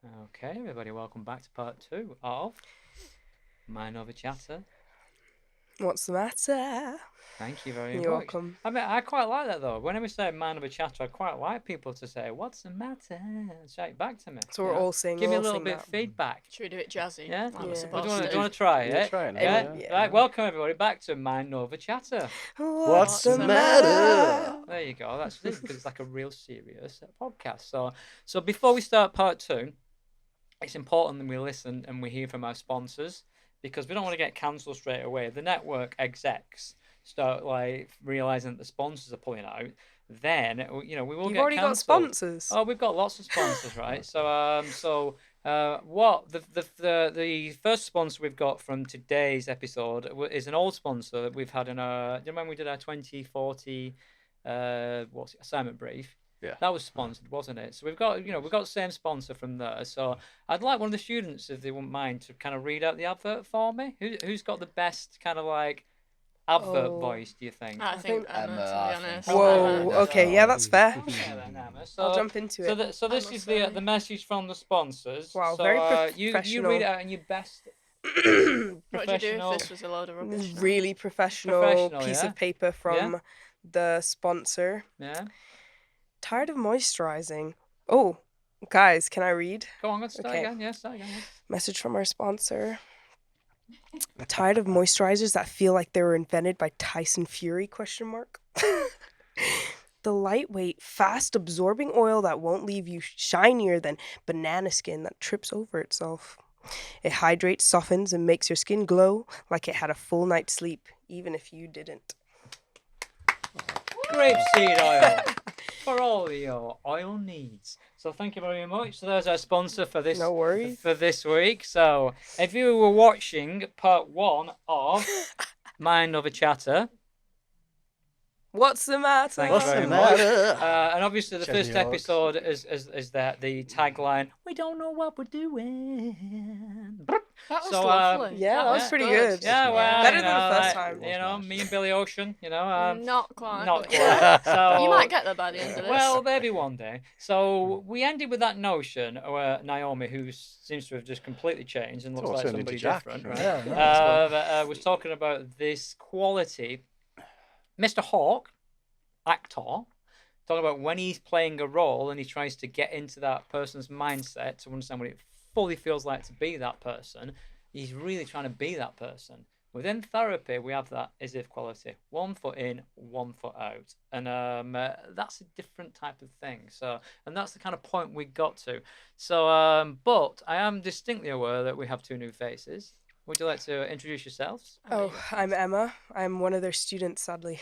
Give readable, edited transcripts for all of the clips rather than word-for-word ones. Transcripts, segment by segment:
Okay, everybody, welcome back to part 2 of Mind Over Chatter. What's the matter? Thank you very You're much. welcome. I mean, I quite like that though. Whenever we say Mind Over Chatter, I quite like people to say, "What's the matter?" and say it back to me. So we're all saying, Give me a we're all little saying bit of that. feedback. Should we do it jazzy? Yeah? Like we're Yeah. supposed Do to. you want to try Yeah, it? try it now, Yeah? yeah. Right, welcome everybody back to Mind Over Chatter. What's the the matter? matter? There you go. That's it, because it's like a real serious podcast. So before we start part 2, it's important that we listen and we hear from our sponsors, because we don't want to get cancelled straight away. The network execs start like realizing that the sponsors are pulling out, then we will You've get already got cancelled. sponsors. Oh, we've got lots of sponsors, right? What the first sponsor we've got from today's episode is an old sponsor that we've had in our. Do you remember when we did our 2040 assignment brief? Yeah. That was sponsored, wasn't it? So we've got the same sponsor from there. So I'd like one of the students, if they wouldn't mind, to kind of read out the advert for me. Who's got the best kind of like advert voice, do you think? I think Emma, Emma, to I be honest. think. Whoa, Emma. okay, yeah, that's fair. Okay then, Emma. I'll jump into it. So this I is must the message from the sponsors. Wow, so, very you professional. read it out in your best What would you do professional. if this was a load of rubbish? Really professional piece yeah? of paper from the sponsor. Yeah. Tired of moisturizing. Oh, guys, can I read? Go on, let's start Okay. again. Yeah, start again. Message from our sponsor. Tired of moisturizers that feel like they were invented by Tyson Fury? The lightweight, fast-absorbing oil that won't leave you shinier than banana skin that trips over itself. It hydrates, softens, and makes your skin glow like it had a full night's sleep, even if you didn't. Grapeseed oil for all your oil needs. So thank you very much. So there's our sponsor for this. No worries. For this week. So if you were watching part 1 of Mind Over Chatter, What's the matter? thank What's you very the much. matter? And obviously the Chesney first Hawks. episode is that the tagline, "We don't know what we're doing." That was So, lovely. Yeah, that was pretty good. Yeah, well, Better you than the know, first like, time. You know, Was nice. me and Billy Ocean. Not quite. not but quite. yeah. So You might get there by the end of this. well, maybe one day. So we ended with that notion where Naomi, who seems to have just completely changed and looks all like turned somebody into Jack. different, right? Yeah, no, that's was talking about this quality. Mr. Hawk, actor, talking about when he's playing a role and he tries to get into that person's mindset to understand what it fully feels like to be that person. He's really trying to be that person. Within therapy, we have that as if quality: 1 foot in, 1 foot out, and that's a different type of thing. So, and that's the kind of point we got to. So, but I am distinctly aware that we have 2 new faces. Would you like to introduce yourselves? Oh, I'm Emma. I'm one of their students, sadly.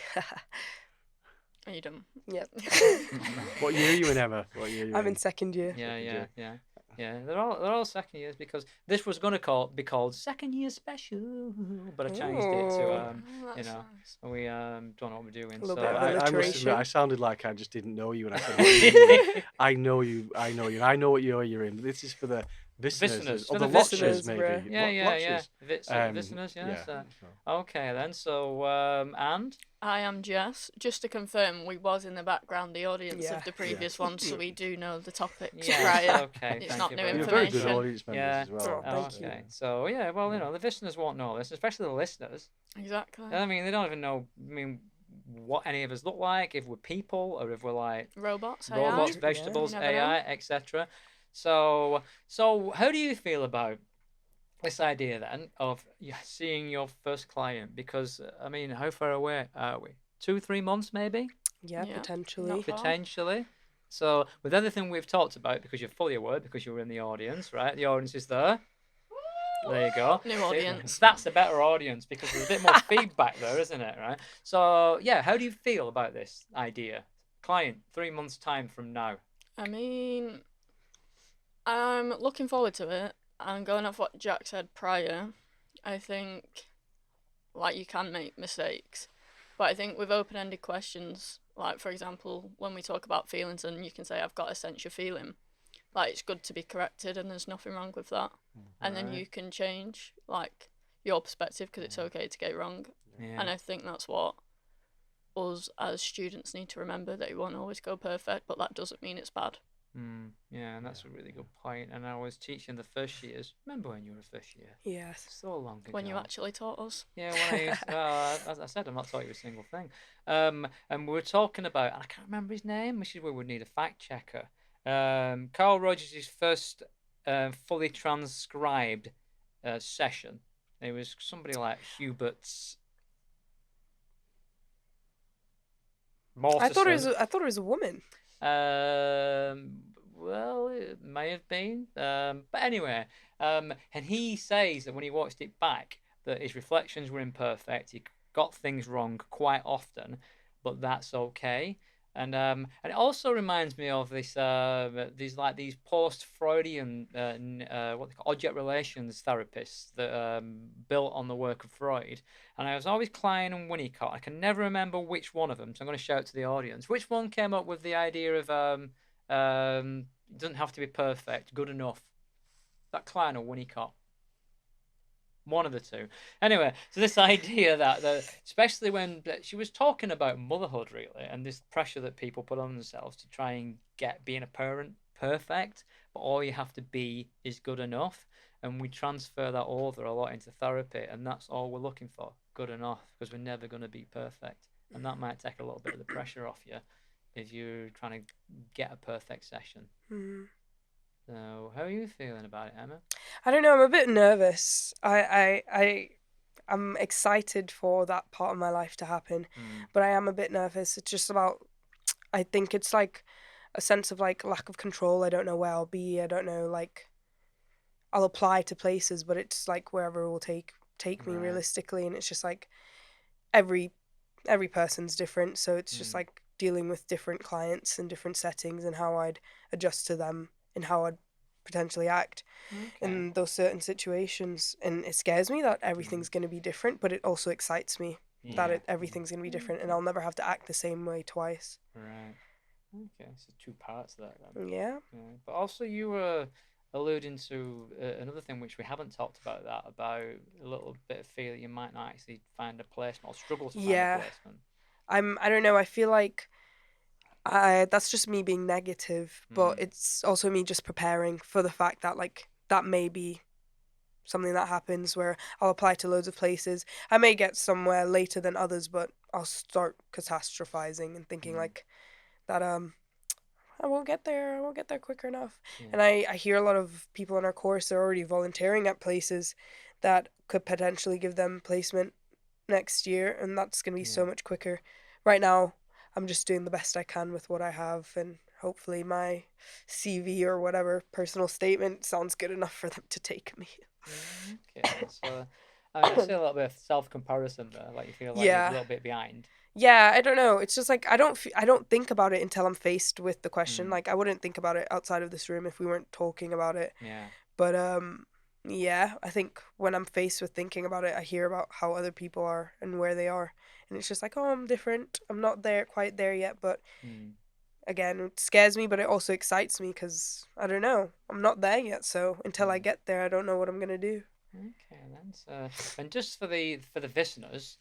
Are you dumb? Yep. What year are you in, Emma? What year are you I'm in second year. Yeah. They're all second years, because this was going to be called second year special, but I changed it to Oh, that's know, nice. we don't know what we're doing. A little So bit of I must alliteration. admit, I sounded like I just didn't know you when I said, what year you in. I know you, and I know what year you're in. But this is for the listeners, For or the the watchers, listeners, maybe. bruh. yeah. Watchers. Listeners, yeah. yeah. So, okay then. So and I am Jess. Just to confirm, we was in the background, the audience Yeah. of the previous one, so we do know the topics yeah, prior. okay. It's thank not you new very You're much. very good information. audience members Yeah. as well. Oh, thank you. Okay. So yeah, well, the listeners won't know this, especially the listeners. Exactly. I mean, they don't even know. I mean, what any of us look like, if we're people or if we're like Robots, robots, AI. vegetables, You never know. AI, etc. So how do you feel about this idea then of seeing your first client? Because I mean, how far away are we? 2-3 months maybe, Yeah, Yeah, potentially. not far. potentially. So with everything we've talked about, because you're fully aware, because you were in the audience, right? The audience is there. There you go. New audience. That's a better audience because there's a bit more feedback there, isn't it? Right. So yeah, how do you feel about this idea? Client, 3 months time from now. I mean, I'm looking forward to it. And going off what Jack said prior, I think, like, you can make mistakes. But I think with open-ended questions, like, for example, when we talk about feelings and you can say, I've got a sense you're feeling, like, it's good to be corrected and there's nothing wrong with that. And then you can change, like, your perspective because it's okay to get it wrong. Yeah. And I think that's what us as students need to remember, that it won't always go perfect, but that doesn't mean it's bad. Yeah, and that's a really good point. And I was teaching the first years. Remember when you were a first year? Yes. So long ago. When you actually taught us. Yeah, when I used as I said, I'm not taught you a single thing. And we were talking about, and I can't remember his name, which is where we need a fact checker. Carl Rogers' first fully transcribed session. It was somebody like Hubert's Mortensen. I thought it was a woman. Well, it may have been. But anyway, and he says that when he watched it back, that his reflections were imperfect. He got things wrong quite often, but that's okay. And it also reminds me of these post-Freudian what they call object relations therapists that built on the work of Freud. And I was always Klein and Winnicott. I can never remember which one of them, so I'm going to shout to the audience. Which one came up with the idea of it doesn't have to be perfect, good enough? That Klein or Winnicott? One of the two. Anyway, so this idea that especially when she was talking about motherhood, really, and this pressure that people put on themselves to try and get being a parent perfect, but all you have to be is good enough. And we transfer that over a lot into therapy, and that's all we're looking for, good enough, because we're never going to be perfect. And that might take a little bit of the pressure off you if you're trying to get a perfect session. So, how are you feeling about it, Emma? I don't know. I'm a bit nervous. I'm excited for that part of my life to happen, but I am a bit nervous. It's just about. I think it's like a sense of like lack of control. I don't know where I'll be. I don't know like. I'll apply to places, but it's like wherever it will take me Right. realistically, and it's just like every person's different, so it's just like dealing with different clients and different settings and how I'd adjust to them and how I'd potentially act in those certain situations. And it scares me that everything's going to be different, but it also excites me that everything's going to be different and I'll never have to act the same way twice. Right. Okay, so two parts of that then. Yeah. But also you were alluding to another thing which we haven't talked about, about a little bit of fear that you might not actually find a placement or struggle to find a placement. I don't know, I feel like that's just me being negative, but it's also me just preparing for the fact that like that may be something that happens where I'll apply to loads of places. I may get somewhere later than others, but I'll start catastrophizing and thinking like that I won't get there quicker enough. And I hear a lot of people in our course are already volunteering at places that could potentially give them placement next year, and that's going to be so much quicker. Right now, I'm just doing the best I can with what I have, and hopefully my CV or whatever personal statement sounds good enough for them to take me. Okay, so I see a little bit of self-comparison there, like you feel like you're a little bit behind. Yeah, I don't know. It's just like I don't think about it until I'm faced with the question. Like I wouldn't think about it outside of this room if we weren't talking about it. Yeah. But yeah, I think when I'm faced with thinking about it, I hear about how other people are and where they are, and it's just like, oh, I'm different. I'm not quite there yet, but again, it scares me, but it also excites me because I don't know. I'm not there yet, so until I get there, I don't know what I'm gonna do. Okay, then. So, and just for the listeners,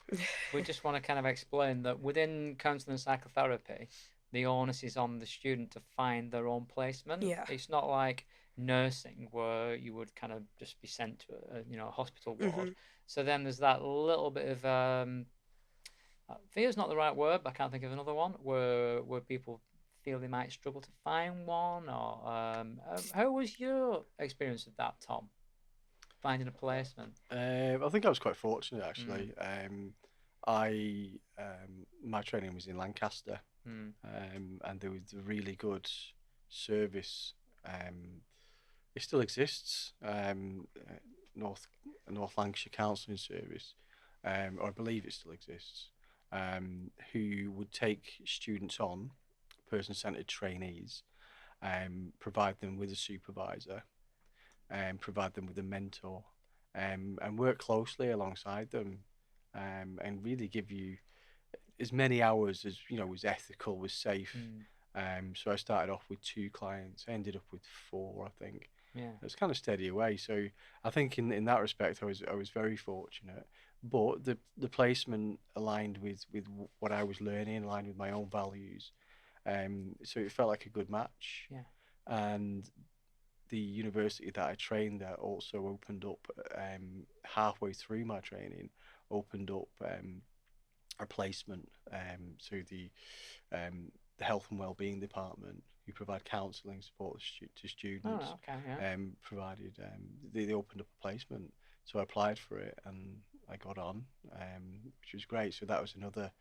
we just want to kind of explain that within counselling and psychotherapy, the onus is on the student to find their own placement. Yeah. It's not like nursing where you would kind of just be sent to a hospital ward. So then there's that little bit of fear is not the right word, but I can't think of another one where people feel they might struggle to find one. Or how was your experience of that, Tom? Finding a placement? I think I was quite fortunate actually. My training was in Lancaster, and there was a really good service. It still exists. North Lancashire Counselling Service, or I believe it still exists. Who would take students on, person-centered trainees, provide them with a supervisor, provide them with a mentor, and work closely alongside them, and really give you as many hours as was ethical, was safe. So I started off with 2 clients. I ended up with 4, I think. Yeah, it was kind of steady away. So I think in that respect, I was very fortunate. But the placement aligned with what I was learning, aligned with my own values. So it felt like a good match. Yeah. And the university that I trained at also opened up, halfway through my training, opened up a placement to the health and wellbeing department, who provide counselling support to students. Oh, okay, yeah. Provided they opened up a placement, so I applied for it and I got on, which was great. So that was another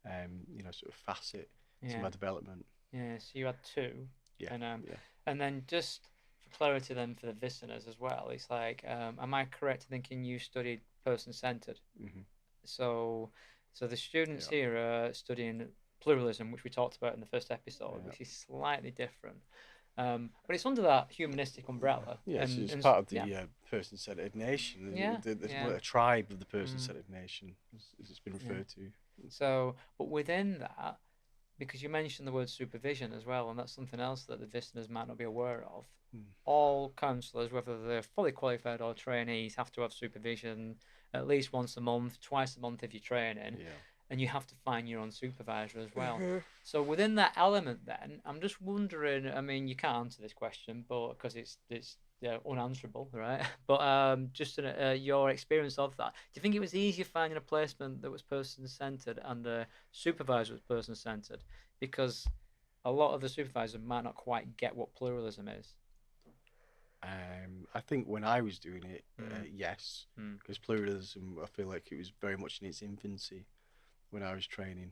sort of facet to my development. Yeah, so you had two. Yeah. And then just for clarity then for the listeners as well, it's like, am I correct in thinking you studied person-centered? Mm-hmm. So the students here are studying pluralism, which we talked about in the first episode, which is slightly different. But it's under that humanistic umbrella. Yeah, so it's part of the person-centered nation. There's a tribe of the person-centered nation, as it's been referred to. So, but within that, because you mentioned the word supervision as well, and that's something else that the listeners might not be aware of. All counsellors, whether they're fully qualified or trainees, have to have supervision at least once a month, twice a month if you're training, and you have to find your own supervisor as well. So within that element then, I'm just wondering, I mean, you can't answer this question, but because it's unanswerable, right? But just your experience of that, do you think it was easier finding a placement that was person-centered and the supervisor was person-centered? Because a lot of the supervisors might not quite get what pluralism is. I think when I was doing it, yes, because pluralism, I feel like it was very much in its infancy when I was training.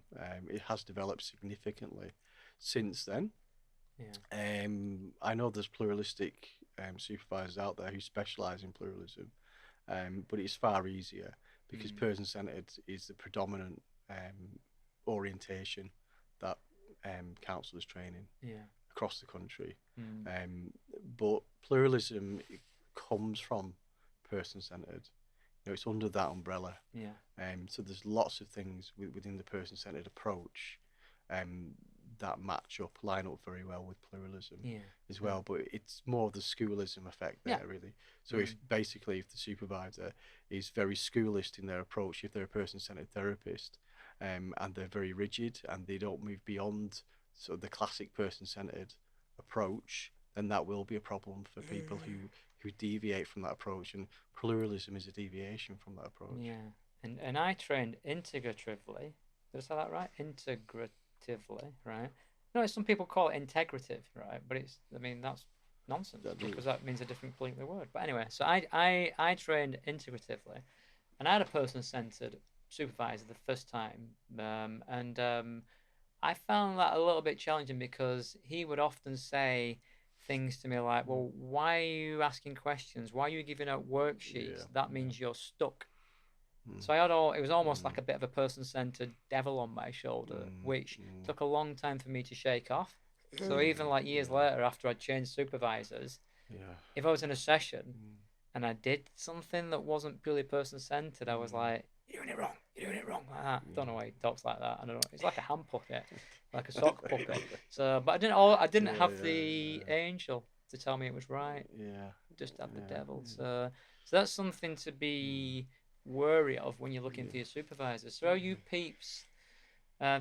It has developed significantly since then. I know there's pluralistic supervisors out there who specialise in pluralism, but it's far easier because person-centred is the predominant orientation that counsellors training across the country. But pluralism comes from person-centred. It's under that umbrella. So there's lots of things within the person-centred approach that line up very well with pluralism as well. But it's more the schoolism effect there, really. So if the supervisor is very schoolist in their approach, if they're a person-centred therapist, and they're very rigid and they don't move beyond sort of the classic person-centred approach, then that will be a problem for people who deviate from that approach, and pluralism is a deviation from that approach. And I trained integratively. Did I say that right? Integratively, right? No, some people call it integrative, right? But that's nonsense because that means a different completely word. But anyway, so I trained integratively, and I had a person-centered supervisor the first time, and I found that a little bit challenging because he would often say things to me like, well, why are you asking questions? Why are you giving out worksheets? That means you're stuck. So it was almost like a bit of a person-centered devil on my shoulder, which took a long time for me to shake off. So even like years later, after I'd changed supervisors, if I was in a session and I did something that wasn't purely person-centered, I was like, you're doing it wrong, like that. I don't know why he talks like that. I don't know. It's like a hand puppet, like a sock puppet. So, but I didn't have the angel to tell me it was right. Just had the devil. So that's something to be wary of when you're looking for your supervisors. So are you peeps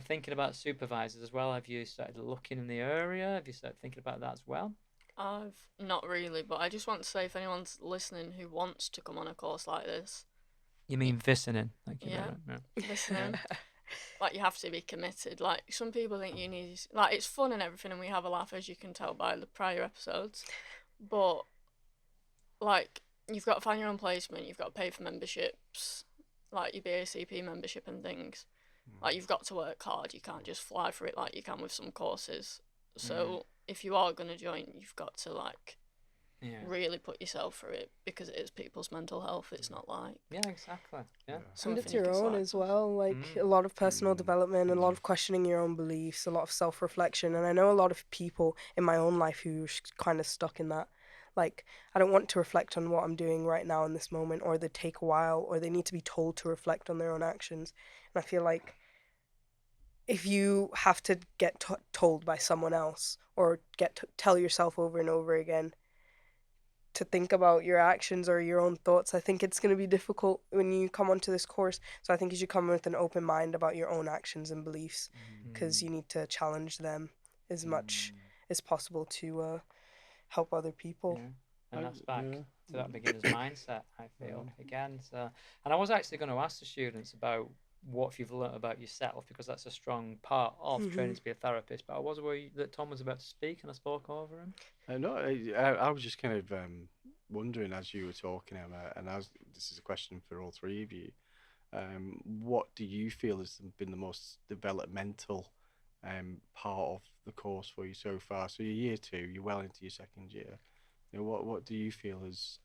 thinking about supervisors as well? Have you started looking in the area? Have you started thinking about that as well? I've not really, but I just want to say if anyone's listening who wants to come on a course like this. You mean listening? Listening. Like, you have to be committed. Like, some people think you need, like, it's fun and everything, and we have a laugh, as you can tell by the prior episodes. But, like, you've got to find your own placement. You've got to pay for memberships, like your BACP membership and things. Like, you've got to work hard. You can't just fly for it like you can with some courses. So if you are going to join, you've got to, like, really put yourself through it, because it is people's mental health. It's not like exactly and it's your own as well, like a lot of personal development and a lot of questioning your own beliefs, a lot of self-reflection. And I know a lot of people in my own life who are kind of stuck in that, like, I don't want to reflect on what I'm doing right now in this moment, or they take a while, or they need to be told to reflect on their own actions. And I feel like if you have to get told by someone else, or tell yourself over and over again to think about your actions or your own thoughts, I think it's going to be difficult when you come onto this course. So I think you should come with an open mind about your own actions and beliefs, because you need to challenge them as much as possible to help other people. Yeah. And that's back Yeah. to that beginner's mindset, I feel, again. So, and I was actually going to ask the students about what you've learnt about yourself, because that's a strong part of training to be a therapist. But I was aware that Tom was about to speak, and I spoke over him. No, I was just kind of wondering as you were talking, Emma, and this is a question for all three of you. What do you feel has been the most developmental part of the course for you so far? So you're year 2, you're well into your second year. You know, what do you feel has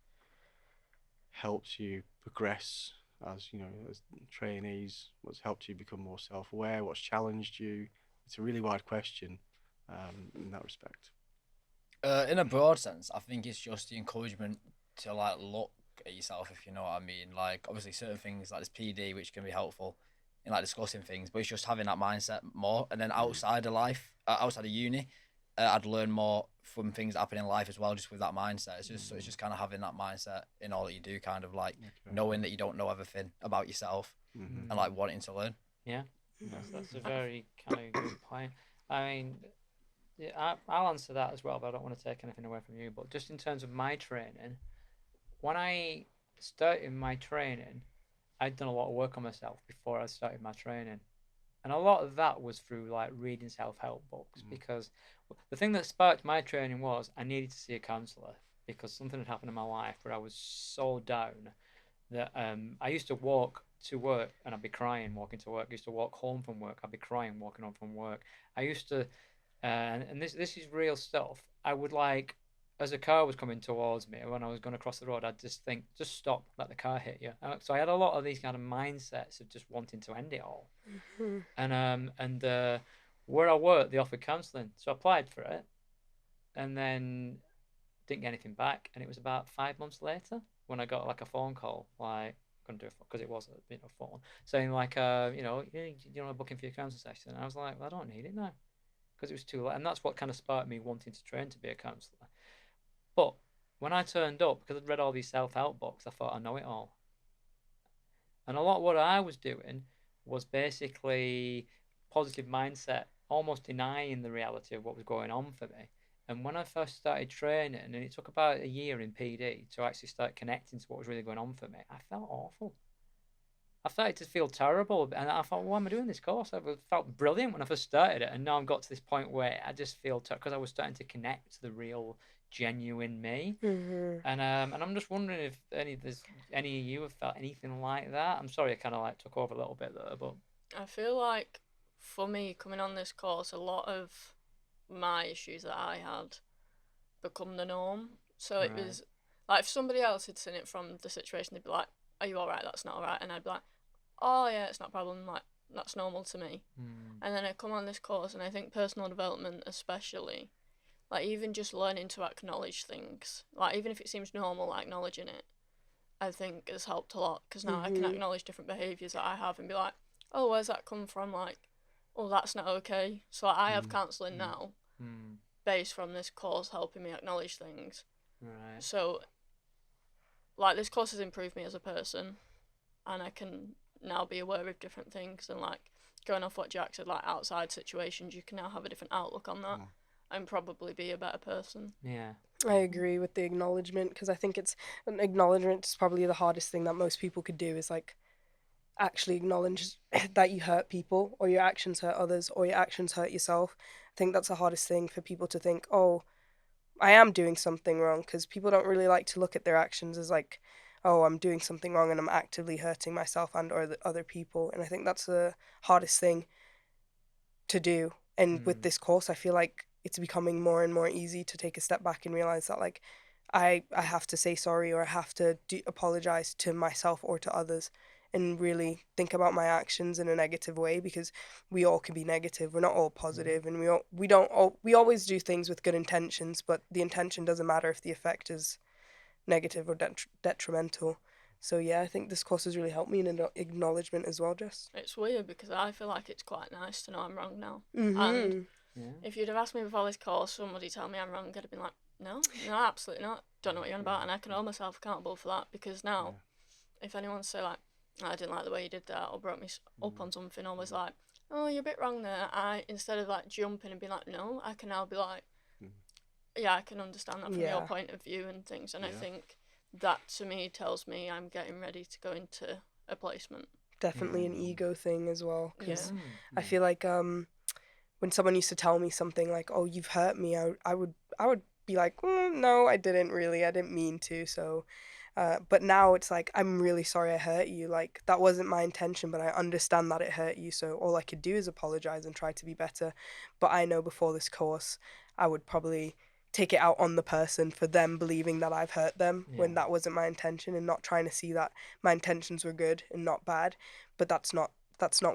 helped you progress as trainees? What's helped you become more self-aware? What's challenged you? It's a really wide question in that respect. In a broad sense, I think it's just the encouragement to like look at yourself, if you know what I mean. Like obviously certain things like this PD, which can be helpful in like discussing things, but it's just having that mindset more. And then outside of life, outside of uni, I'd learn more from things that happen in life as well, just with that mindset. It's just so it's just kind of having that mindset in all that you do, kind of like knowing that you don't know everything about yourself and like wanting to learn. Yeah, that's a very kind of good point. I mean, yeah, I'll answer that as well, but I don't want to take anything away from you. But just in terms of my training, when I started my training, I'd done a lot of work on myself before I started my training. And a lot of that was through like reading self-help books, because the thing that sparked my training was I needed to see a counsellor, because something had happened in my life where I was so down that I used to walk to work and I'd be crying walking to work. I used to walk home from work, I'd be crying walking home from work. I used to, and this is real stuff. I would like, as a car was coming towards me when I was going to cross the road, I'd just think, just stop, let the car hit you. So I had a lot of these kind of mindsets of just wanting to end it all. And where I worked, they offered counselling, so I applied for it, and then didn't get anything back. And it was about 5 months later when I got like a phone call, like couldn't do it because it was a phone, saying like, booking for your counselling session. And I was like, well, I don't need it now, because it was too late. And that's what kind of sparked me wanting to train to be a counsellor. But when I turned up, because I'd read all these self-help books, I thought I know it all. And a lot of what I was doing was basically positive mindset, almost denying the reality of what was going on for me. And when I first started training, and it took about a year in PD to actually start connecting to what was really going on for me, I felt awful. I started to feel terrible, and I thought, why am I doing this course? I felt brilliant when I first started it, and now I've got to this point where I just feel, because I was starting to connect to the real, genuine me. And I'm just wondering if any of you have felt anything like that. I'm sorry I kind of like took over a little bit there, but I feel like for me coming on this course, a lot of my issues that I had become the norm. So it was like if somebody else had seen it from the situation, they'd be like, are you alright? That's not alright. And I'd be like, oh yeah, it's not a problem, like that's normal to me. And then I come on this course, and I think personal development especially, like even just learning to acknowledge things, like even if it seems normal, like acknowledging it, I think has helped a lot, because now I can acknowledge different behaviours that I have and be like, oh, where's that come from? Like, oh, that's not okay. So like, I have counselling now based from this course helping me acknowledge things. So like this course has improved me as a person, and I can now be aware of different things, and like going off what Jack said, like outside situations, you can now have a different outlook on that and probably be a better person. yeah. I agree with the acknowledgement, because I think an acknowledgement is probably the hardest thing that most people could do, is like actually acknowledge that you hurt people, or your actions hurt others, or your actions hurt yourself. I think that's the hardest thing for people to think, oh, I am doing something wrong, because people don't really like to look at their actions as like, oh, I'm doing something wrong and I'm actively hurting myself and or the other people. And I think that's the hardest thing to do. And with this course, I feel like it's becoming more and more easy to take a step back and realize that like I have to say sorry, or I have to apologize to myself or to others, and really think about my actions in a negative way, because we all can be negative. We're not all positive, and we always do things with good intentions, but the intention doesn't matter if the effect is negative or detrimental. So yeah, I think this course has really helped me in acknowledgement as well, Jess. It's weird because I feel like it's quite nice to know I'm wrong now. And if you'd have asked me before this course, somebody tell me I'm wrong, I'd have been like, no, absolutely not. Don't know what you're on about. And I can hold myself accountable for that, because now, if anyone say like, I didn't like the way you did that, or brought me up on something, or was like, oh, you're a bit wrong there, instead of like jumping and being like, no, I can now be like, yeah, I can understand that from your Yeah. point of view and things, and I Yeah. think that to me tells me I'm getting ready to go into a placement. Definitely an Mm. ego thing as well, because Yeah. I feel like when someone used to tell me something like, "Oh, you've hurt me," I would be like, "No, I didn't really. I didn't mean to." So, but now it's like, I'm really sorry I hurt you. Like, that wasn't my intention, but I understand that it hurt you. So all I could do is apologize and try to be better. But I know before this course, I would probably take it out on the person for them believing that I've hurt them when Yeah. that wasn't my intention, and not trying to see that my intentions were good and not bad. But that's not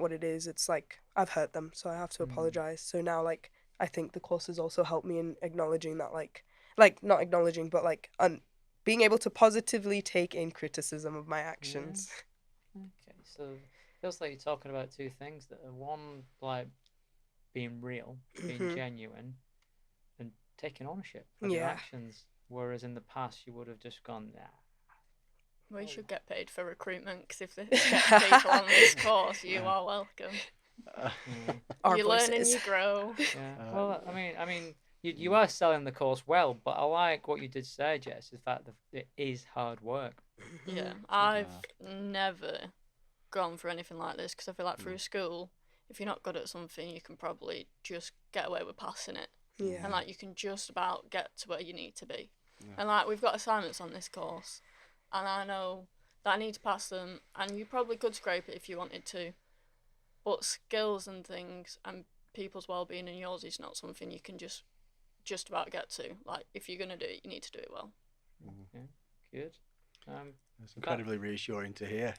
what it is. It's like, I've hurt them, so I have to apologize. So now, like, I think the course has also helped me in acknowledging that, like not acknowledging, but like being able to positively take in criticism of my actions. Okay, so it feels like you're talking about two things that are one, like being real, being Mhm. genuine, and taking ownership of your Yeah. actions. Whereas in the past, you would have just gone, nah. We should get paid for recruitment, because if this gets people on this course, you are welcome. Our You learn and voices. you grow. Yeah. Well, I mean, you are selling the course well, but I like what you did say, Jess, is that it is hard work. Yeah, I've never gone for anything like this, because I feel like through school, if you're not good at something, you can probably just get away with passing it. Yeah. And like, you can just about get to where you need to be. Yeah. And like, we've got assignments on this course, and I know that I need to pass them, and you probably could scrape it if you wanted to, but skills and things and people's well-being and yours is not something you can just about get to. Like, if you're gonna do it, you need to do it well. Yeah. Good. It's incredibly reassuring to hear.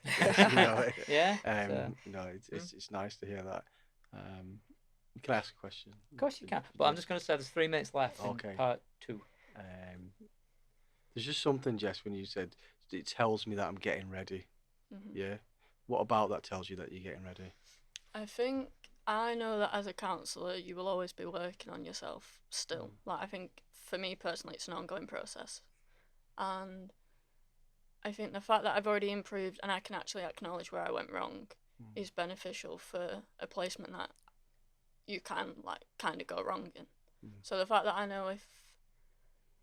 Yeah. It's nice to hear that. Can I ask a question? Of course you can. But I'm just going to say there's 3 minutes left Okay. in part 2. There's just something, Jess, when you said it tells me that I'm getting ready. Mhm. Yeah. What about that tells you that you're getting ready? I think I know that as a counsellor, you will always be working on yourself still. Like, I think for me personally, it's an ongoing process. And I think the fact that I've already improved and I can actually acknowledge where I went wrong is beneficial for a placement that you can, like, kind of go wrong in. So the fact that I know if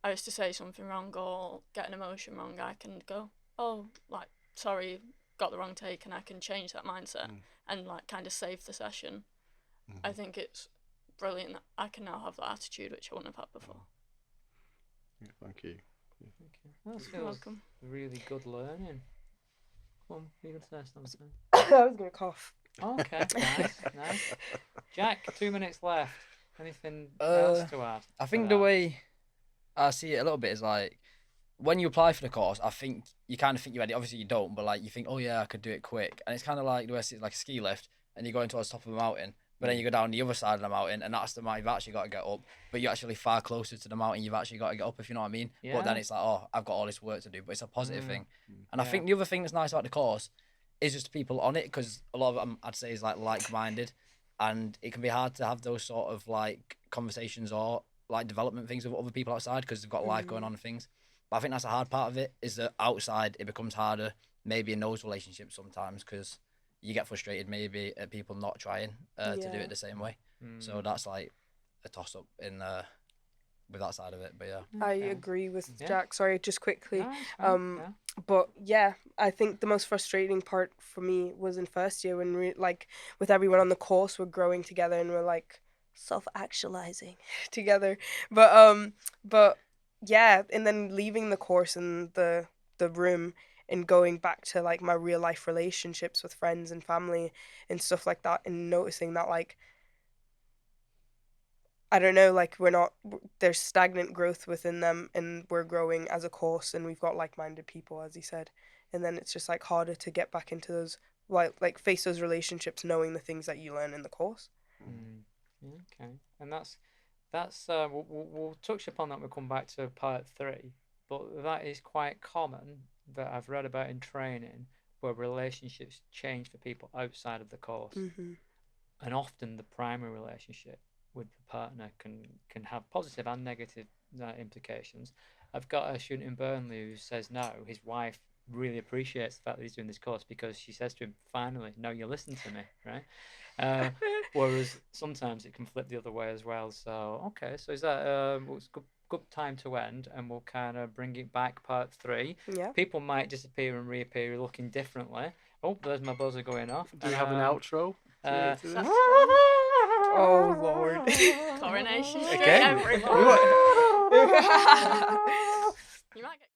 I was to say something wrong or get an emotion wrong, I can go, oh, like, sorry, got the wrong take, and I can change that mindset and, like, kind of save the session. I think it's brilliant that I can now have that attitude, which I wouldn't have had before. Yeah, thank you. Okay. That You're feels welcome. really good learning. Come on, you can say something. I was gonna cough. Okay, nice. Jack, 2 minutes left. Anything else to add? I to think the that? way I see it a little bit is like, when you apply for the course, I think you kind of think you're ready. Obviously, you don't, but like, you think, oh yeah, I could do it quick. And it's kind of like the way I see it, like a ski lift, and you're going towards the top of a mountain, but then you go down the other side of the mountain, and that's the mountain you've actually got to get up. But you're actually far closer to the mountain you've actually got to get up, if you know what I mean. But then Yeah. it's like, oh, I've got all this work to do, but it's a positive thing. And I Yeah. think the other thing that's nice about the course is just the people on it, because a lot of them, I'd say, is like-minded, and it can be hard to have those sort of like conversations or like development things with other people outside, because they've got life going on and things. But I think that's the hard part of it, is that outside it becomes harder, maybe in those relationships sometimes, because you get frustrated maybe at people not trying to do Yeah. it the same way. So that's like a toss-up in with that side of it. But yeah. I Okay. agree with Yeah. Jack. Sorry, just quickly. No, it's fine, yeah. But yeah, I think the most frustrating part for me was in first year, when like, with everyone on the course, we're growing together and we're like self-actualizing together. But yeah, and then leaving the course and the room and going back to like my real life relationships with friends and family and stuff like that, and noticing that, like, I don't know, like, there's stagnant growth within them, and we're growing as a course, and we've got like-minded people, as he said. And then it's just like harder to get back into those, like face those relationships, knowing the things that you learn in the course. Okay, and that's we'll touch upon that when we come back to part 3, but that is quite common that I've read about in training, where relationships change for people outside of the course, and often the primary relationship with the partner can have positive and negative implications. I've got a student in Burnley who says no, his wife really appreciates the fact that he's doing this course, because she says to him, finally, now you listen to me, right? Whereas sometimes it can flip the other way as well. So okay, so is that what's a good good time to end, and we'll kind of bring it back part 3. Yeah. People might disappear and reappear looking differently. Oh, there's my buzzer going off. Do we have an outro? Uh, Oh Lord. Coronation Street, Again? everyone. You might get